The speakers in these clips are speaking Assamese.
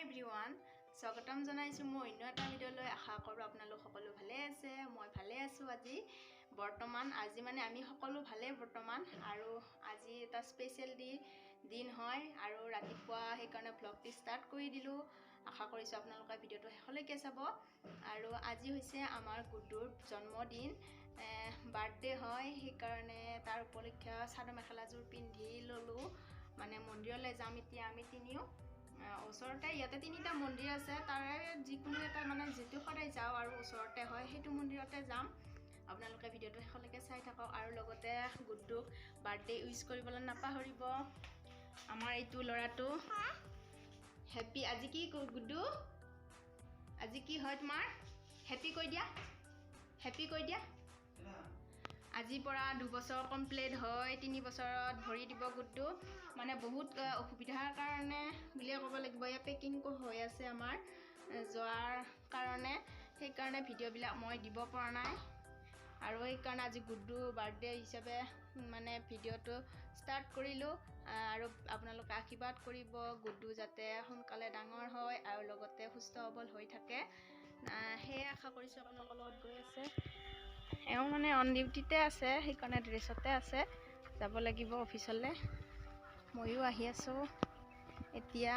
এভৰিৱান স্বাগতম জনাইছো মই অন্য এটা ভিডিঅ'লৈ আশা কৰোঁ আপোনালোক সকলো ভালে আছে মই ভালে আছো আজি মানে আমি সকলো ভালে বৰ্তমান আৰু আজি এটা স্পেশাল দিন হয় আৰু ৰাতিপুৱা সেইকাৰণে ব্লগটি ষ্টাৰ্ট কৰি দিলো আশা কৰিছো আপোনালোকে ভিডিঅ'টো শেষলৈকে চাব আৰু আজি হৈছে আমাৰ গুড্ডুৰ জন্মদিন বাৰ্থডে হয় সেইকাৰণে তাৰ উপলক্ষে চাদৰ মেখেলাযোৰ পিন্ধি ললো মানে মন্দিৰলৈ যাম এতিয়া আমি তিনিও ওচৰতে ইয়াতে তিনিটা মন্দিৰ আছে তাৰে যিকোনো এটা মানে যেটো সদায় যাওঁ আৰু ওচৰতে হয় সেইটো মন্দিৰতে যাম আপোনালোকে ভিডিঅ'টো শেষলৈকে চাই থাকক আৰু লগতে গুড্ডুক বাৰ্থডে উইশ কৰিবলৈ নাপাহৰিব আমাৰ এইটো ল'ৰাটো হেপী আজি কি গুড্ডু আজি কি হয় তোমাৰ হেপী কৈ দিয়া আজিৰ পৰা 2 বছৰ কমপ্লিট হয় 3 বছৰত ভৰি দিব গুড্ডু মানে বহুত অসুবিধাৰ কাৰণে বুলিয়ে ক'ব লাগিব ইয়া পেকিং হৈ আছে আমাৰ যোৱাৰ কাৰণে সেইকাৰণে ভিডিঅ'বিলাক মই দিব পৰা নাই আৰু সেইকাৰণে আজি গুড্ডু বাৰ্থডে হিচাপে মানে ভিডিঅ'টো ষ্টাৰ্ট কৰিলোঁ আৰু আপোনালোকে আশীৰ্বাদ কৰিব গুড্ডু যাতে সোনকালে ডাঙৰ হয় আৰু লগতে সুস্থ সবল হৈ থাকে সেয়ে আশা কৰিছোঁ আপোনালোকৰ লগত গৈ আছে এওঁ মানে অন ডিউটিতে আছে সেইকাৰণে ড্ৰেছতে আছে যাব লাগিব অফিচলৈ ময়ো আহি আছোঁ এতিয়া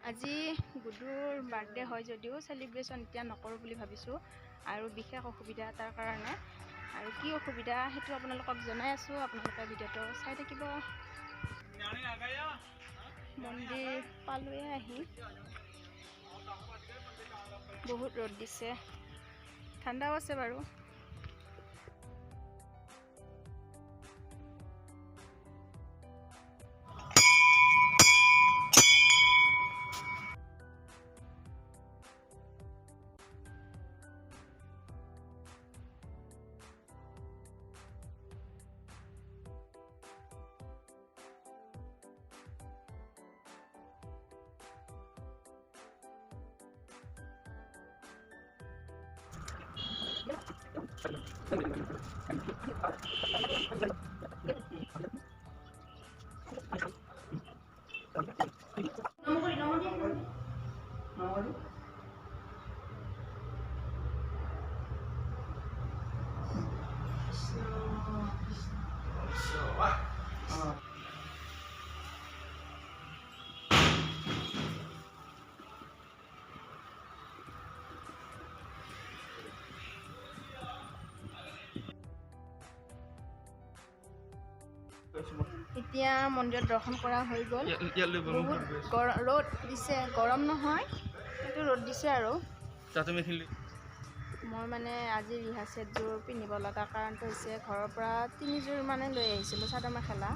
আজি গুড্ডুৰ বাৰ্থডে হয় যদিও চেলিব্ৰেশ্যন এতিয়া নকৰোঁ বুলি ভাবিছোঁ আৰু বিশেষ অসুবিধা এটাৰ কাৰণে আৰু কি অসুবিধা সেইটো আপোনালোকক জনাই আছোঁ আপোনালোকে ভিডিঅ'টো চাই থাকিব মন্দিৰ পালোৱে আহি বহুত ৰ'দ দিছে ঠাণ্ডাও আছে বাৰু এতিয়া মন্দিৰত দৰ্শন কৰা হৈ গ'ল বহুত ৰ'দ দিছে গৰম নহয় কিন্তু ৰ'দ দিছে আৰু মই মানে আজি ৰিহা ছেটযোৰ পিন্ধিব লগা কাৰণটো হৈছে ঘৰৰ পৰা 3যোৰ মানে লৈ আহিছিলোঁ চাদৰ মেখেলা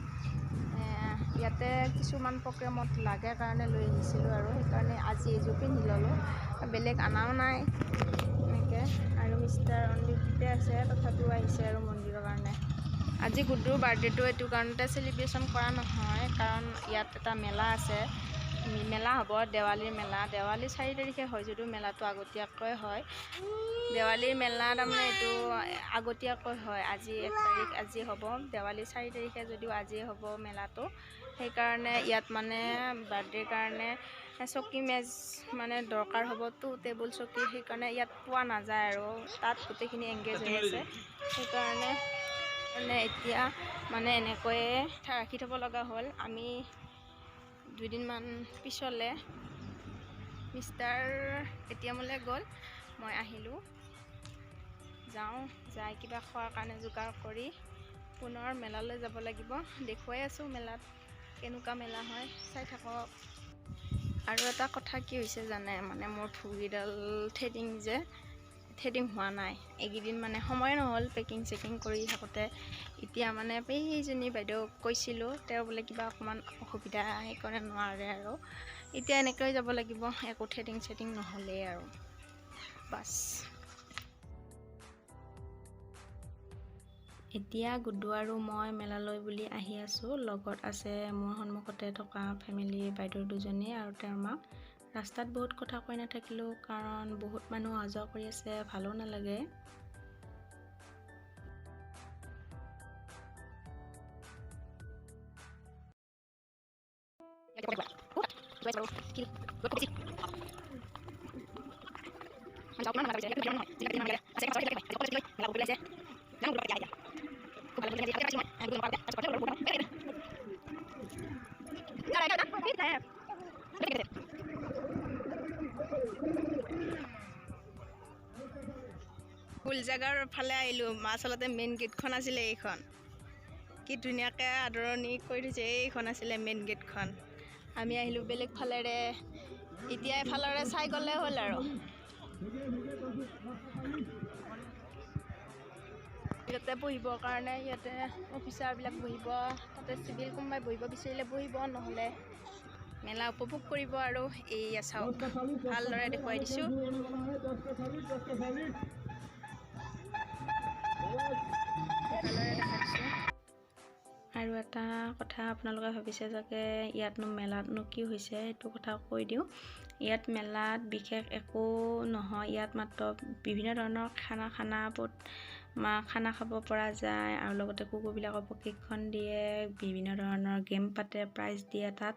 ইয়াতে কিছুমান প্ৰগ্ৰেমত লাগে কাৰণে লৈ আহিছিলোঁ আৰু সেইকাৰণে আজি এইযোৰ পিন্ধি ল'লোঁ বেলেগ আনাও নাই এনেকৈ আৰু মিষ্টাৰ অন ডিউটিতে আছে তথাপিও আহিছে আৰু মন্দিৰৰ কাৰণে আজি গুড্ডুৰ বাৰ্থডেটো এইটো কাৰণতে চেলিব্ৰেশ্যন কৰা নহয় কাৰণ ইয়াত এটা মেলা আছে মেলা হ'ব দেৱালীৰ মেলা দেৱালী 4 তাৰিখে হয় যদিও মেলাটো আগতীয়াকৈ হয় দেৱালীৰ মেলা তাৰমানে এইটো আগতীয়াকৈ হয় আজি 1 তাৰিখ আজি হ'ব দেৱালী 4 তাৰিখে যদিও আজি হ'ব মেলাটো সেইকাৰণে ইয়াত মানে বাৰ্থডেৰ কাৰণে চকী মেজ মানে দৰকাৰ হ'বতো টেবুল চকী সেইকাৰণে ইয়াত পোৱা নাযায় আৰু তাত গোটেইখিনি এংগেজ হৈ আছে সেইকাৰণে এতিয়া মানে এনেকৈয়ে ৰাখি থ'ব লগা হ'ল আমি 2 দিনমান পিছলৈ মিষ্টাৰ এটিএমলৈ গ'ল মই আহিলোঁ যাওঁ যাই কিবা খোৱাৰ কাৰণে যোগাৰ কৰি পুনৰ মেলালৈ যাব লাগিব দেখুৱাই আছোঁ মেলাত কেনেকুৱা মেলা হয় চাই থাকক আৰু এটা কথা কি হৈছে জানে মানে মোৰ ভৰিডাল থ্ৰেডিং হোৱা নাই এইকেইদিন মানে সময় নহ'ল পেকিং চেকিং কৰি থাকোঁতে এতিয়া মানে সেইজনী বাইদেউক কৈছিলোঁ তেওঁ বোলে কিবা অকণমান অসুবিধা সেইকাৰণে নোৱাৰে আৰু এতিয়া এনেকৈ যাব লাগিব একো থ্ৰেডিং চেটিং নহ'লেই আৰু বাছ এতিয়া গুড্ডু আৰু মই মেলালৈ বুলি আহি আছোঁ লগত আছে মোৰ সন্মুখতে থকা ফেমিলিৰ বাইদেউ দুজনী আৰু তেওঁৰ মাক ৰাস্তাত বহুত কথা কৈ নাথাকিলোঁ কাৰণ বহুত মানুহ অহা যোৱা কৰি আছে ভালো নালাগে ফুল জাগাৰ ফালে আহিলোঁ। আচলতে মেইন গেটখন আছিলে এইখন। কি ধুনীয়াকৈ আদৰণি কৰি থৈছে। এইখন আছিলে মেইন গেটখন। আমি আহিলোঁ বেলেগ ফালেৰে। এতিয়া এফালেৰে চাই গ'লে হ'ল আৰু। ইয়াতে বহিবৰ কাৰণে ইয়াতে অফিচাৰবিলাক বহিব। তাতে চিভিল কোনোবাই বহিব বিচাৰিলে বহিব, নহ'লে মেলা উপভোগ কৰিব। আৰু এইয়া চাওক, ভালদৰে দেখুৱাই দিছোঁ। আৰু এটা কথা আপোনালোকে ভাবিছে চাগে ইয়াতনো মেলাতনো কি হৈছে, সেইটো কথা কৈ দিওঁ। ইয়াত মেলাত বিশেষ একো নহয়। ইয়াত মাত্ৰ বিভিন্ন ধৰণৰ খানা খাব পৰা যায়, আৰু লগতে কুকুৰবিলাকক প্ৰশিক্ষণ দিয়ে, বিভিন্ন ধৰণৰ গেম পাতে, প্ৰাইজ দিয়ে তাত।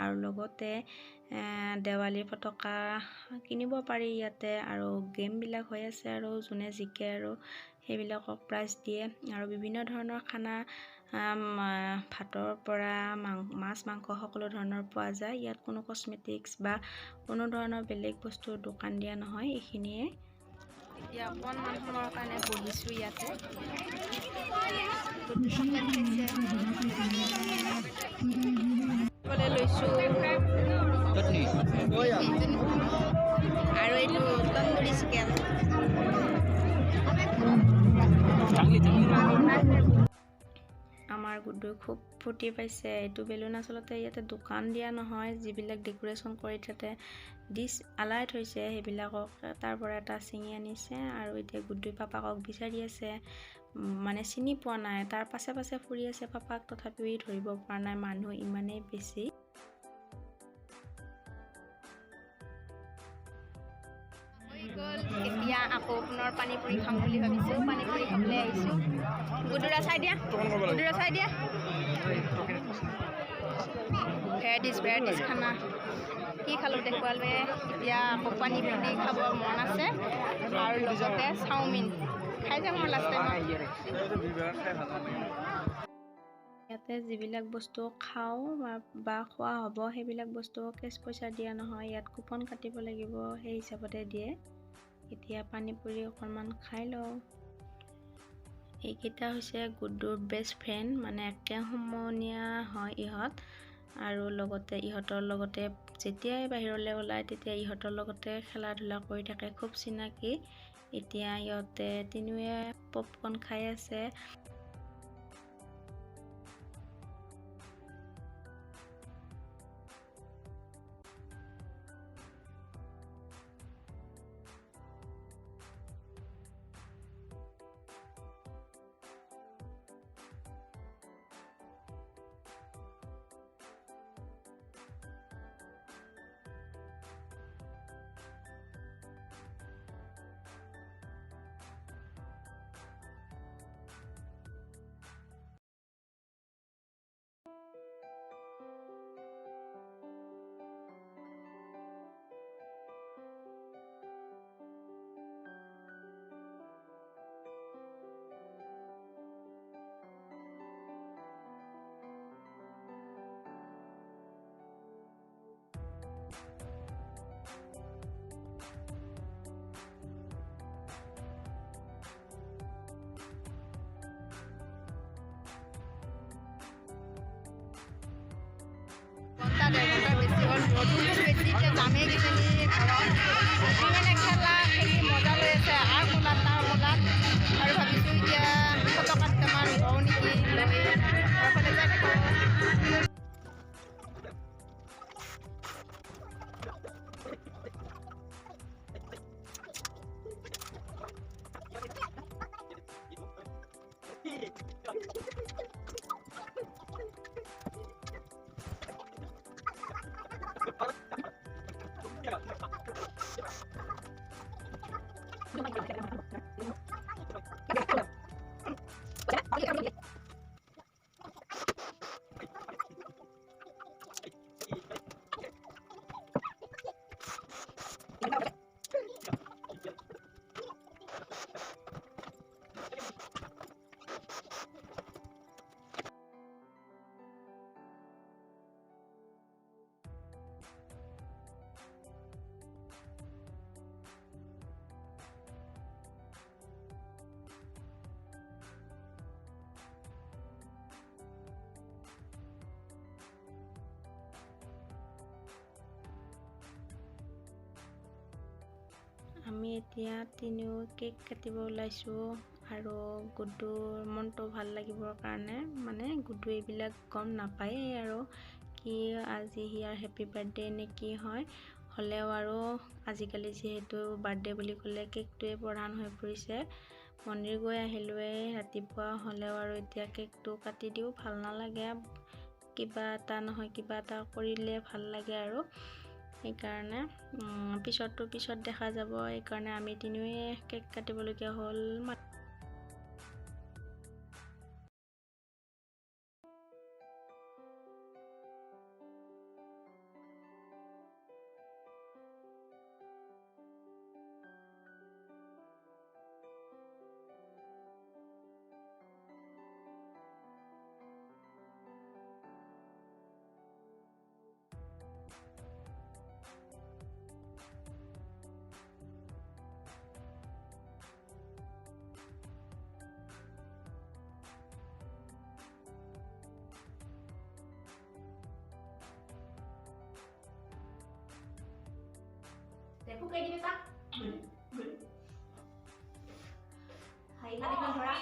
আৰু লগতে দেৱালীৰ পতাকা কিনিব পাৰি ইয়াতে, আৰু গেমবিলাক হৈ আছে, আৰু যোনে জিকে আৰু সেইবিলাকক প্ৰাইজ দিয়ে। আৰু বিভিন্ন ধৰণৰ খানা, ভাতৰ পৰা মাছ মাংস সকলো ধৰণৰ পোৱা যায়। ইয়াত কোনো কচমেটিক্স বা কোনো ধৰণৰ বেলেগ বস্তুৰ দোকান দিয়া নহয়। এইখিনিয়ে। এতিয়া অকণমান সময়ৰ কাৰণে বহিছোঁ ইয়াতে। লৈছোঁ আৰু এইটো তন্দুৰী চিকেন। আমাৰ গুড্ডুই খুব ফূৰ্তি পাইছে। এইটো বেলুন আচলতে ইয়াতে দোকান দিয়া নহয়, যিবিলাক ডেক'ৰেশ্যন কৰি তাতে ডিছ আলাই থৈছে সেইবিলাকক তাৰ পৰা এটা ছিঙি আনিছে। আৰু এতিয়া গুড্ডুই পাপাকক বিচাৰি আছে, মানে চিনি পোৱা নাই। তাৰ পাছে পাছে ফুৰি আছে পাপাক, তথাপিও ধৰিব পৰা নাই, মানুহ ইমানেই বেছি। এতিয়া আকৌ পুনৰ পানী পুৰি খাম বুলি ভাবিছোঁ। পানী পুৰি খাবলৈ আহিছোঁ। গুডুৰা চাই দিয়া, গুডুৰা চাই দিয়া। ভেৰাইটিজ খানা কি খালোঁ দেখুৱালে। এতিয়া আকৌ পানী পুৰি খাব মন আছে, আৰু লগতে চাওমিন খাই যাম মই লাষ্ট টাইম। ইয়াতে যিবিলাক বস্তু খাওঁ বা খোৱা হ'ব, সেইবিলাক বস্তু কেছ পইচা দিয়া নহয়, ইয়াত কুপন কাটিব লাগিব, সেই হিচাপতে দিয়ে। এতিয়া পানী পুৰি অকণমান খাই লওঁ। এইকেইটা হৈছে গুড্ডুৰ বেষ্ট ফ্ৰেণ্ড, মানে একে সমনীয়া হয় ইহঁত। আৰু লগতে ইহঁতৰ লগতে যেতিয়াই বাহিৰলৈ ওলায় তেতিয়া ইহঁতৰ লগতে খেলা ধূলা কৰি থাকে, খুব চিনাকি। এতিয়া ইহঁতে তিনিওৱে পপকৰ্ণ খাই আছে। ঘণ্টা বেছি হ'ল, ৰ'দটো বেছি, এতিয়া যামেই কিজানি ঘৰত। মানে খেলা খেলি মজা লৈ আছে, আৰু ক'ৰবাত তাৰ ক'ৰবাত। আৰু ভাবিছোঁ এতিয়া ফটকা দুটামান লওঁ নেকি, লৈ ঘৰৰ ফালে যাই থাকোঁ। আমি এতিয়া তিনিও কেক কাটিব ওলাইছোঁ আৰু গুড্ডুৰ মনটো ভাল লাগিবৰ কাৰণে মানে গুড্ডু এইবিলাক গম নাপায়েই আৰু কি আজি হিয়াৰ হেপী বাৰ্থডে নে কি হয় হ'লেও আৰু আজিকালি যিহেতু বাৰ্থডে বুলি ক'লে কেকটোৱে প্ৰধান হৈ পৰিছে। মন্দিৰ গৈ আহিলোঁৱেই ৰাতিপুৱা হ'লেও আৰু এতিয়া কেকটো কাটি দিওঁ, ভাল নালাগে, কিবা এটা নহয় কিবা এটা কৰিলে ভাল লাগে আৰু সেইকাৰণে পিছত দেখা যাব। সেইকাৰণে আমি তিনিওৱে কেক কাটিবলগীয়া হ'ল। Aku kayak gini tak? Hai kali kan Dora.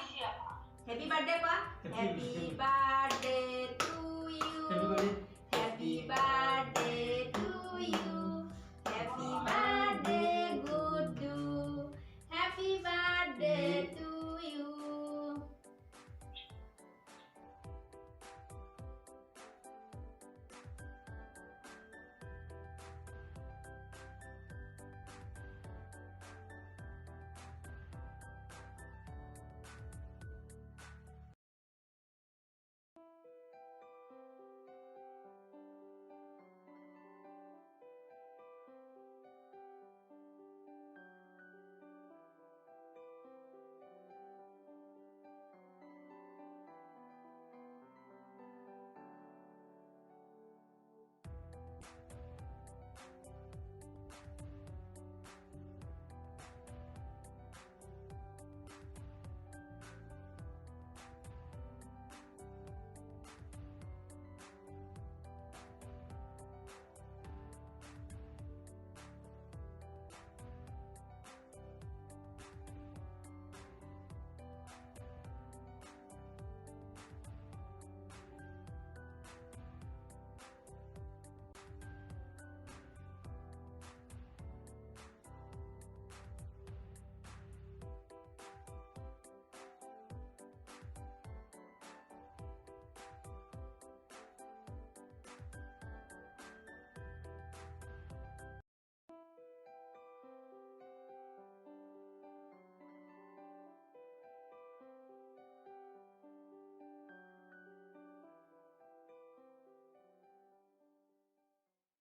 Happy birthday Pak. Happy birthday to you.